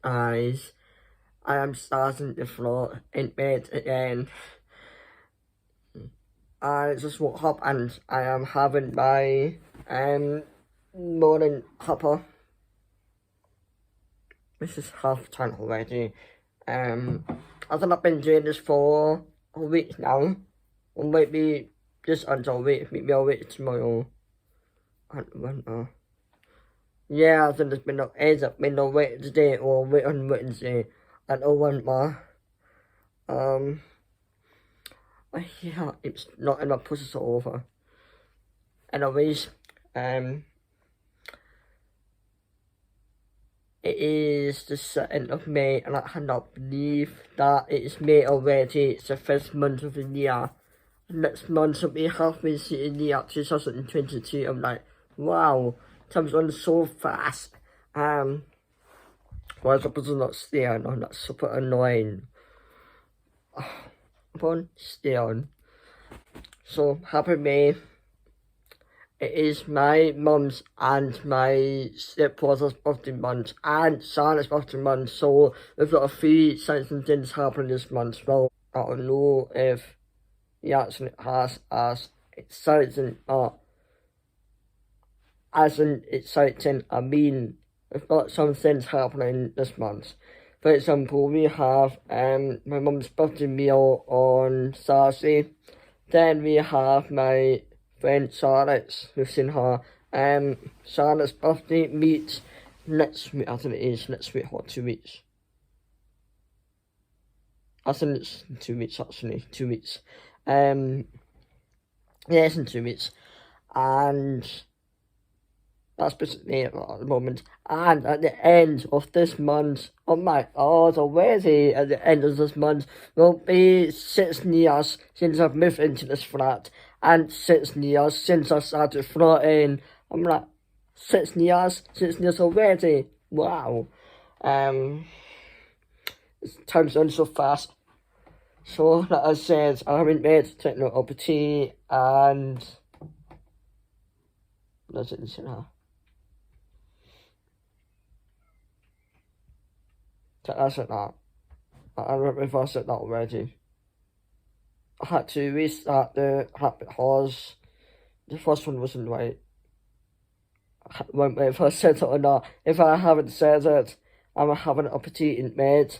guys, I am starting to float in bed again. I just woke up and I am having my morning cuppa. This is half time already. I think I've been doing this for a week now, or maybe just under a week, maybe a week tomorrow. I don't know. Yeah, I think it's been either been a week today or a week on Wednesday. I don't want more. Yeah, it's not in my process over. Anyways, it is the 2nd of May, and I cannot believe that it is May already. It's the first month of the year. Next month will be halfway through the year 2022. I'm like, wow, time's gone so fast. Why is the person not stay on? Oh, that's super annoying. But stay on. So happy May. It is my mum's and my stepbrother's birthday month and Santa's birthday month, so we've got a few exciting things happening this month. Well, I don't know if he actually has as exciting, as in exciting, I mean, we've got some things happening this month. For example, we have my mum's birthday meal on Thursday. Then we have my friend Charlotte's, we've seen her, Charlotte's birthday meet next week. I think it is next week or 2 weeks. I think it's 2 weeks actually, 2 weeks. Yeah, it's in 2 weeks. And that's basically it at the moment. And at the end of this month, oh my god, already at the end of this month, will be 6 years since I've moved into this flat. And 6 years since I started floating. I'm like, 6 years already. Wow. Time's gone so fast. So, like I said, I'm in bed taking a cup of tea and that's it now. I said that. I don't know if I said that already. I had to restart the app because the first one wasn't right. I won't wait if I said it or not. If I haven't said it, I'm having a cup of tea in bed.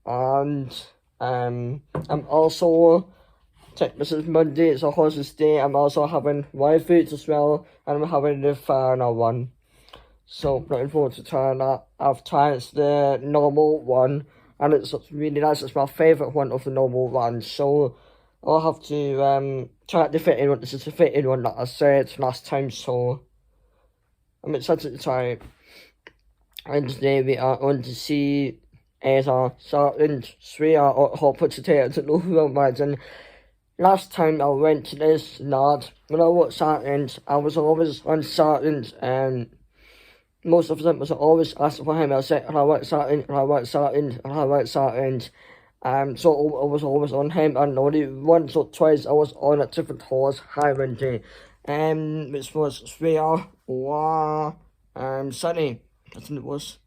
And I'm also, this is Monday, it's a horse's day. I'm also having wild foods as well, and I'm having the final one. So looking forward to trying that. I've tried the normal one, and it's really nice. It's my favourite one of the normal ones. So I'll have to try the fitting one. This is the fitting one that I said last time. So I'm excited to try it. And today we are going to see Aidan starting 3 hot potatoes at Northern Rising. Last time I went to this yard, when I watched Sartons, I was always on Sartons, and most of them was always asking for him. I said, I want Sartons, I want Sartons, I want Sartons. So I was always on him, and only once or twice I was on a different horse, hiring day, which was 3 or Sunny, I think it was.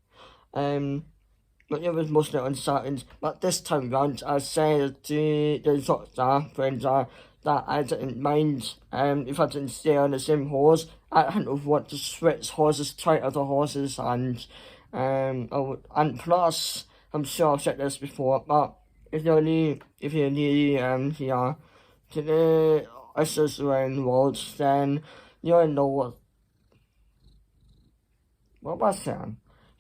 But it was mostly on Saturdays. But this time round, I said to the doctor friends that I didn't mind if I didn't stay on the same horse. I didn't want to switch horses, try other horses, and plus, I'm sure I've said this before, but if you're new here to the Australian world, then you'll know what was that?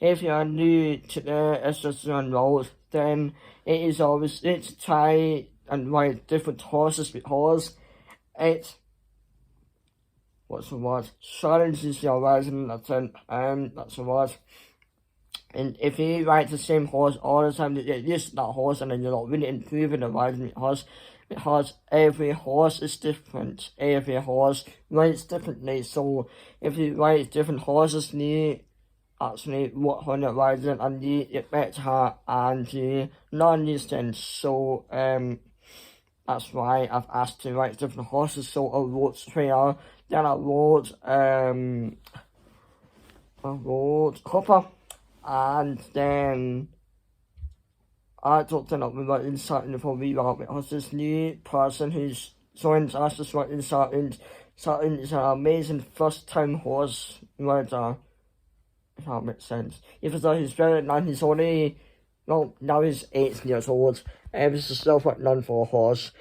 If you are new to the Australian world, then it is always good to try and ride different horses because it, what's the word, challenges your riding, that's the word. And if you ride the same horse all the time, you get used to that horse, and then you're not really improving the riding because every horse is different. Every horse rides differently. So if you ride different horses, you actually work on your riding and you get better and you learn these things. So that's why I've asked to ride different horses. So I rode Trail, then I rode Hopper, and then I don't think I've been writing something for me about because this new person who's joined us is writing something. Something is an amazing first time horse rider, if that makes sense. Even though he's very young, he's only, well, now he's 18 years old, and he's still working on for a horse.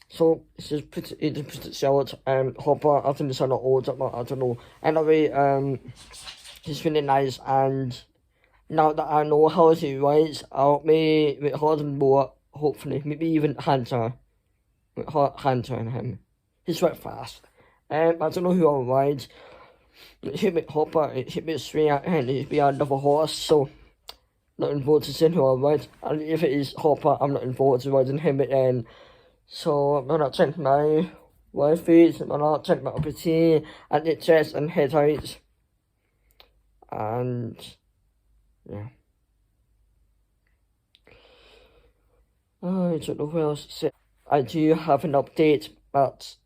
So it's just pretty short. Hopper, I think he's a lot older, but I don't know. Anyway, he's really nice, and now that I know how he writes, I'll make harder more, hopefully, maybe even Hunter. With Hunter and him. He's right fast. I don't know who I'll ride. It hit me Hopper, it hit me straight and it'd be another horse, so looking forward to seeing who I'll ride. And if it is Hopper, I'm looking forward to riding him again. So I'm gonna check my Wi-Fi, I'm gonna check my OPT and the chest and head height. And yeah. I don't know where else to say. I do have an update, but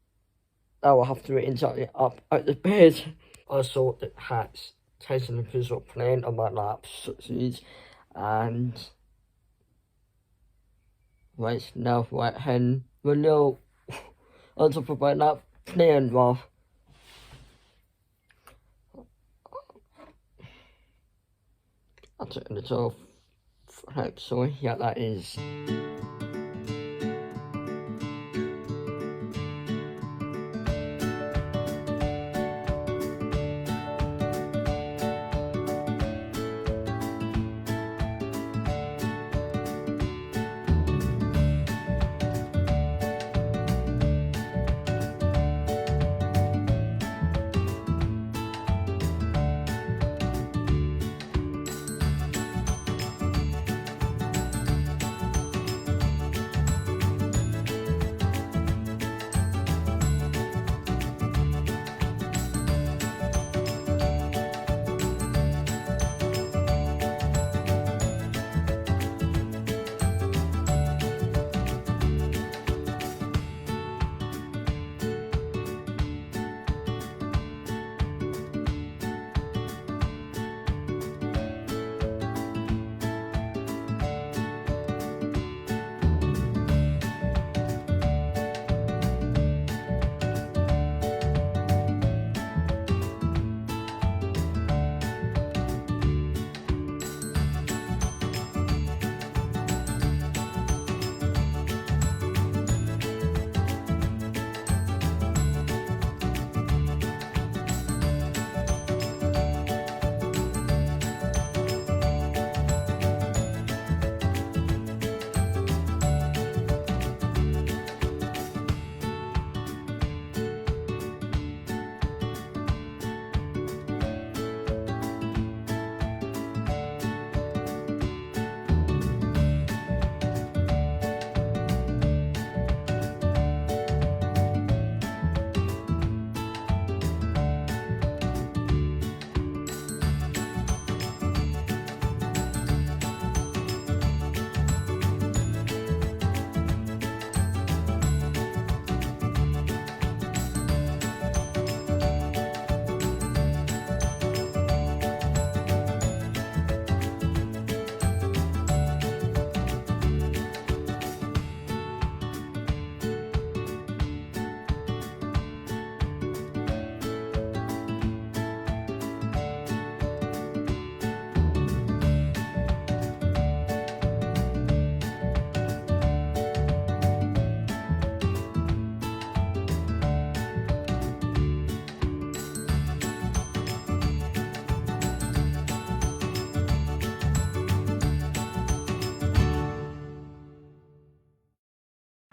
I will have to wait until I up out the bed. Also, the hats, Tyson and Pizzle playing on my lap, and right now, right hand, window, on top of my lap, playing with. I'll take a little flex, so yeah, that is.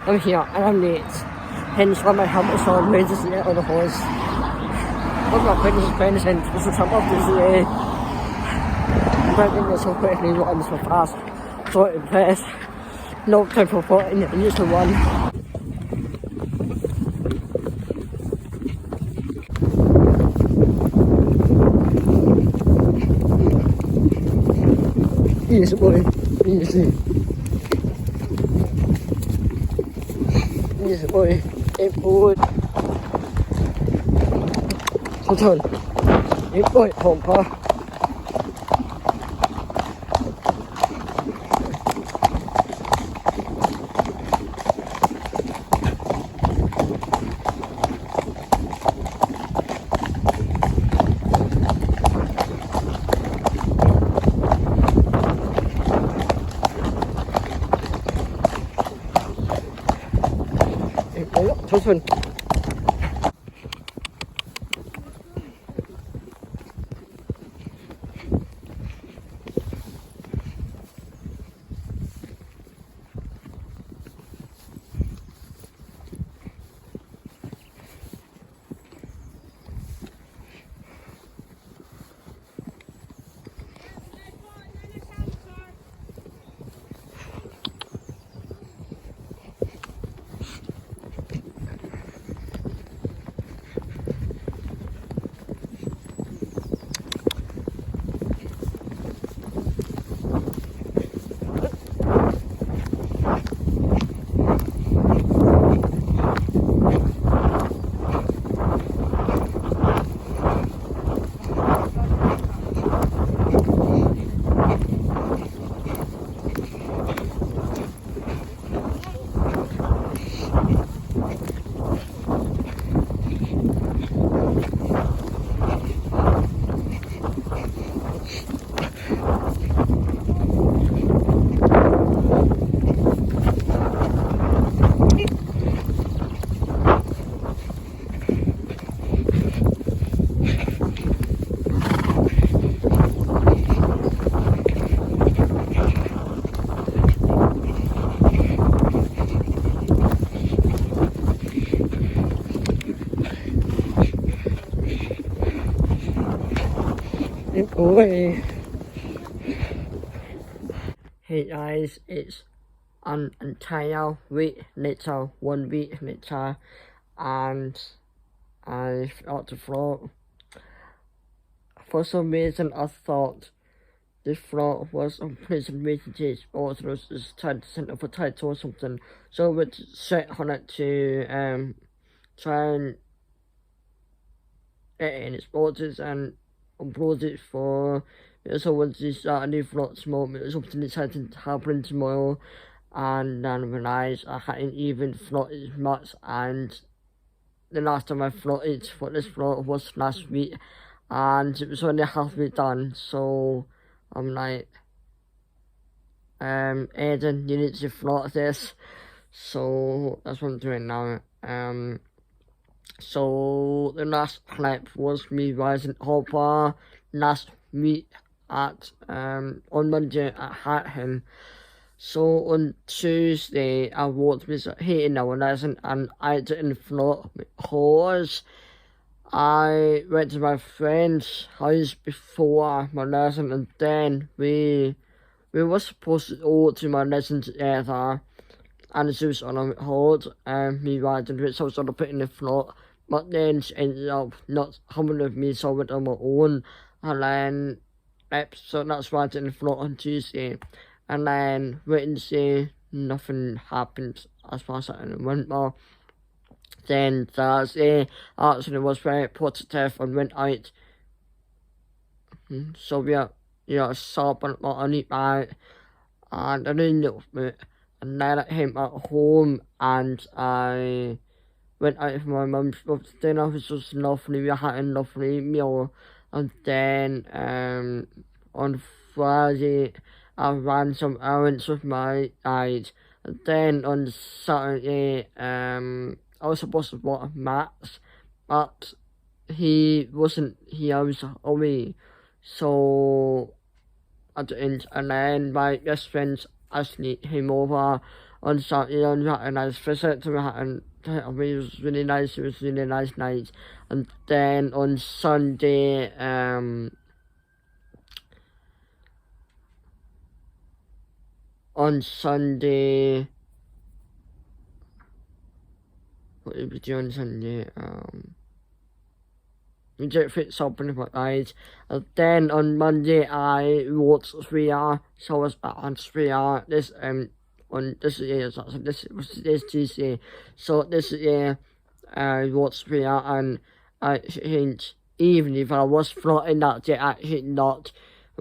I'm here and I'm late, hence why my helmet's on, made this late on the horse. I've got Britney's friends and this is some of this breaking this so quickly, running so fast, so in place, no time for putting it, just the one. Easy boy, easy. Easy boy, aim forward. So turn. Aim boy, Hopper. Husband. Away. Hey guys, it's an entire week later, 1 week later, and I forgot to vlog. For some reason I thought this vlog was on prison messages, or it was just trying to send up a title or something, so I would set on it to try and edit in its orders and upload it for, so I wanted to start a new vlog tomorrow. It was something exciting to happen tomorrow, and then I realised I hadn't even vlogged as much, and the last time I vlogged for this vlog was last week, and it was only halfway done, so I'm like, Aidan, you need to vlog this, so that's what I'm doing now. So the last clip was me rising over last week at on Monday I had him. So on Tuesday I walked with hitting our lesson, and I didn't vlog because I went to my friend's house before my lesson, and then we were supposed to go to my lesson together, and it was on a hold, me riding it, so I was going to put in the vlog, but then she ended up not coming with me, so I went on my own, and then, so that's why I didn't vlog on Tuesday, and then Wednesday, nothing happened as far as I remember. Then Thursday, actually was very positive and went out, so we are sobbing on it out, and I didn't know it. And then I came at home and I went out for my mum's birthday dinner, which was lovely. We had a lovely meal. And then on Friday I ran some errands with my dad. And then on Saturday I was supposed to walk Max, but he wasn't here, I was away. So I didn't. And then my best friends actually came over on Saturday, and we had a nice visit, so it was really nice, it was a really nice night. And then on Sunday, what did we do on Sunday? We did fit something about that. And then on Monday I wrote 3R, so I was back on 3R this year, so this Tuesday. So this year I wrote 3R, and I think even if I was floating that day, I think not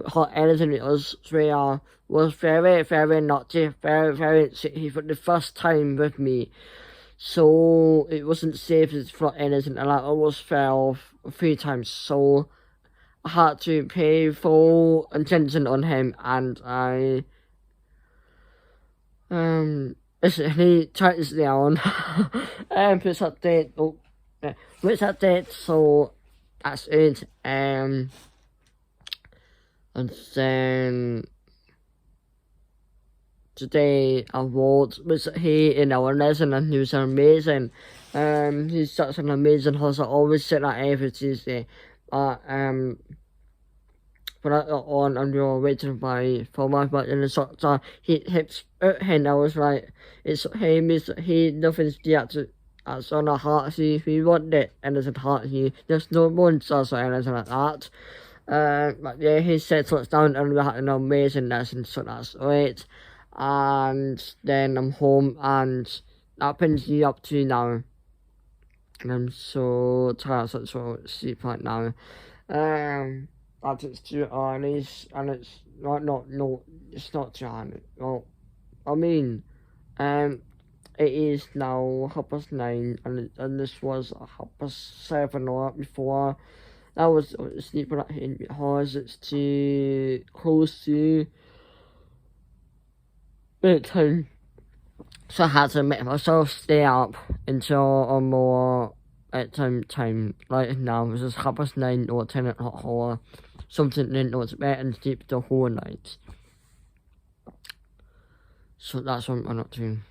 hot anything. It was 3R was very, very naughty, very, very sick for the first time with me. So it wasn't safe as for anything, and I almost fell 3 times, so I had to pay full attention on him, and I he turns down puts up date, puts up date, so that's it. And then today award was he in our lesson, and he was amazing. He's such an amazing horse. I always say that every Tuesday. But on and we were waiting for my butt in the socks. He hits and I was like, it's him, he nothing's yet to that's on a heart. He want it and it's a heart. There's no monsters or anything like that. But yeah, he said so it's down and we had an amazing lesson, so that's great. And then I'm home and that brings me up to now. And I'm so tired, so sleep right now. That it's too early, and it's it's not too early. Well, I mean, it is now 9:30, and this was 7:30 or before. I was sleeping at home because it's too close to bedtime, so I had to make myself stay up until a more time. Like now, it's just 9:30 or 10 o'clock or something, then go to bed and sleep the whole night. So that's what I'm not doing.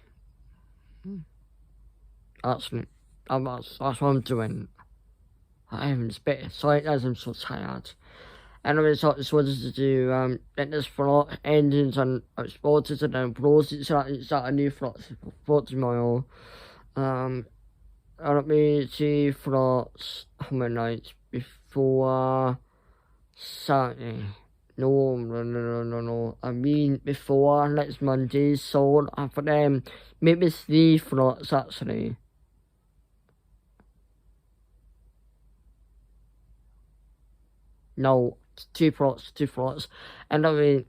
That's what I'm doing. I haven't bed. Sorry guys, I'm so tired. Anyway, so I just wanted to do get this vlog endings and exported and then uploaded so that it's a new vlog for tomorrow. I'll be 2 vlogs how many nights before Saturday. No. I mean before next Monday, so for them maybe 3 vlogs actually. No, 2 vlogs. And I mean,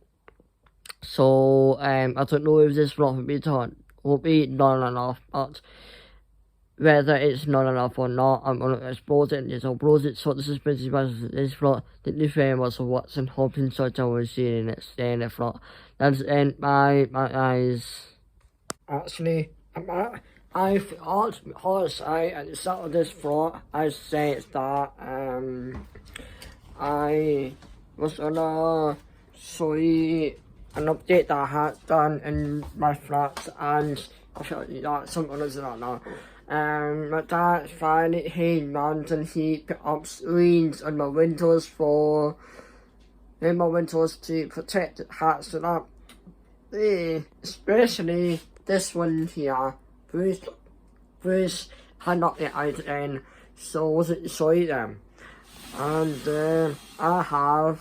so I don't know if this vlog will be done enough, but whether it's not enough or not, I'm going to export it and just upload it. So this is basically this vlog. Thank you very much for watching. Hoping so I will see you next day in the vlog. That's the end. Bye guys. Actually, I thought because at the start of this vlog I said that I was gonna show you an update that I had done in my flat, and I felt that someone is not now. My dad finally and he put up screens on my windows to protect the hats, so that especially this one here, Bruce had not yet Aidan, so was it show you them. And I have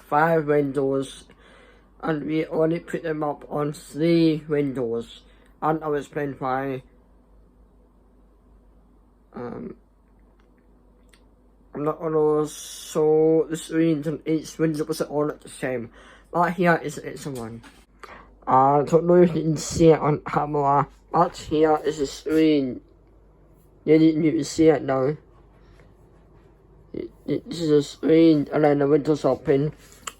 5 windows, and we only put them up on 3 windows, and I was playing by I'm not gonna show the screens on each window was all at the same. But here is one. I don't know if you can see it on camera, but here is a screen. You can see it now. This is a screen, and then the windows open,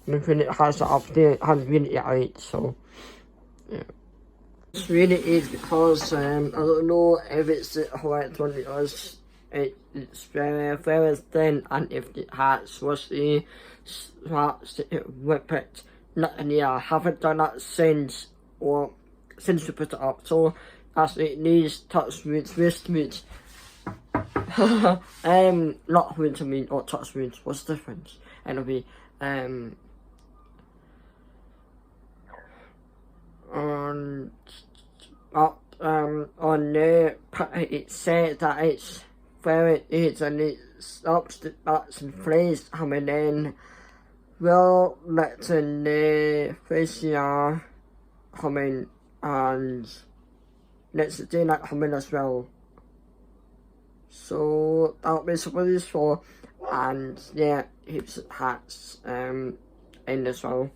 and when it has it up there, it hasn't really yet, so yeah. It's really is because I don't know if it's the correct one because it's very thin, and if it has was the whip it. I haven't done that since we put it up, so actually it needs touch wrist meat. Not winter meat or touch meat. What's the difference? And it'll be on there it says that it's where it is, and it stops the bats and flays coming in. Well, letting the fish here come in, and let's do that come in as well. So that'll be what it's for, and yeah, heaps of hats in as well.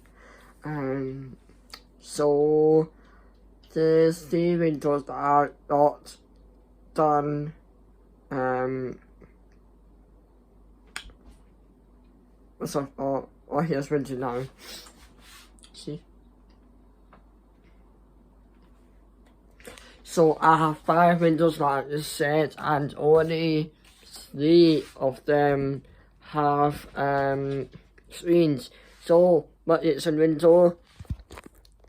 So the 3 windows that are not done, what's up? Oh, here's window now. See, So I have 5 windows like I said, and only 3 of them have screens. So but it's a window,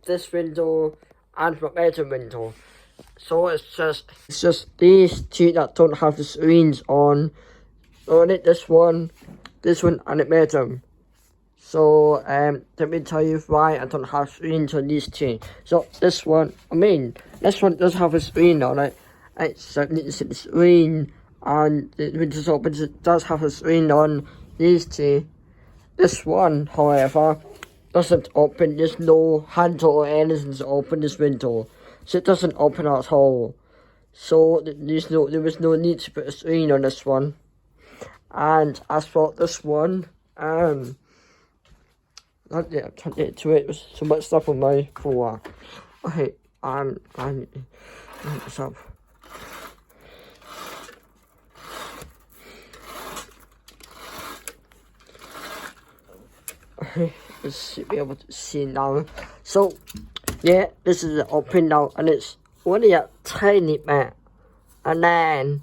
this window, and my bedroom window. So it's just these 2 that don't have the screens on. Only this one, and the bedroom. So let me tell you why I don't have screens on these 2. So this one does have a screen on it. It's a screen, and when it opens, it does have a screen on these 2. This one, however, doesn't open. There's no handle or anything to open this window, so it doesn't open at all. So there was no need to put a screen on this one. And as for this one, I can't get to it. There's so much stuff on my floor. Okay, I need this up. Okay, let's be able to see now. So, yeah, this is open now, and it's only a tiny bit. And then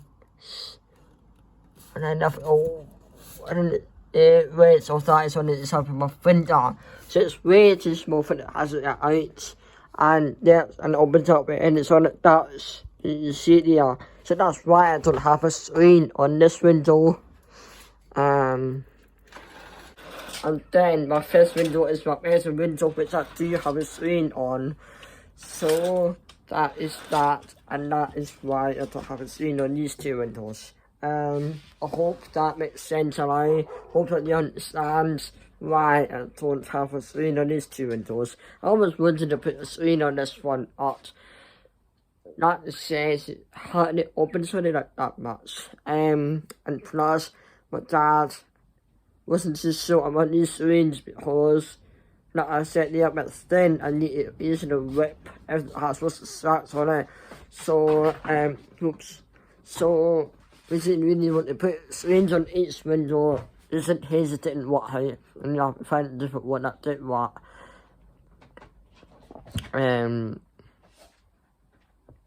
it weighs so that is on the top of my finger. So it's way too small for it as it out. And yeah, and it opens up and it's on it. That's, you see it there. So that's why I don't have a screen on this window. And then my first window is my bedroom window, which I do have a screen on. So that is that, and that is why I don't have a screen on these 2 windows. I hope that makes sense, and I hope that you understand why I don't have a screen on these 2 windows. I always wanted to put a screen on this one, but that says it hardly opens really like that much. And plus, my dad wasn't too sure about these screens because, like I said, they are a bit thin and you using a whip. Everything has lots of straps on it. So, oops. So, we didn't really want to put screens on each window. Isn't hesitating what height, and you have to find a different one that did what.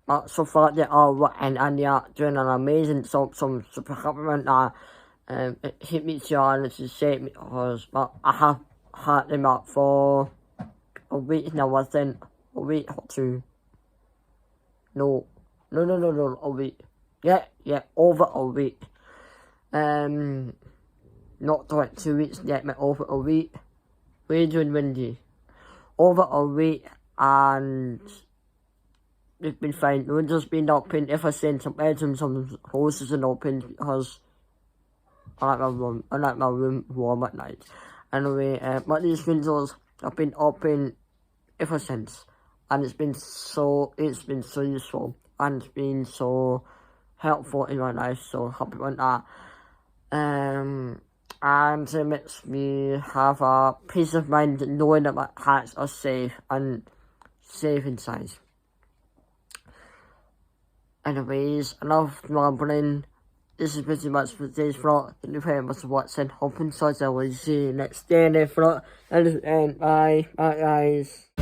But so far they are working, and they are doing an amazing job. So I'm super happy about that. It hit me too hard to say it because I have had them up for a week now. I think a week or 2. No, a week. Yeah, over a week. Not like 2 weeks yet, but over a week. We're doing windy. Over a week, and it's been fine. The window's been open. If I send some bedrooms, some houses are open because I like my room warm at night. Anyway, but these windows have been open ever since, and it's been so useful, and it's been so helpful in my life. So happy about that. And it makes me have a peace of mind knowing that my cats are safe and safe inside. Anyways, enough rambling. This is pretty much for today's vlog. Thank you very much for watching. Hope you enjoyed. I will see you next day in the vlog. And bye guys.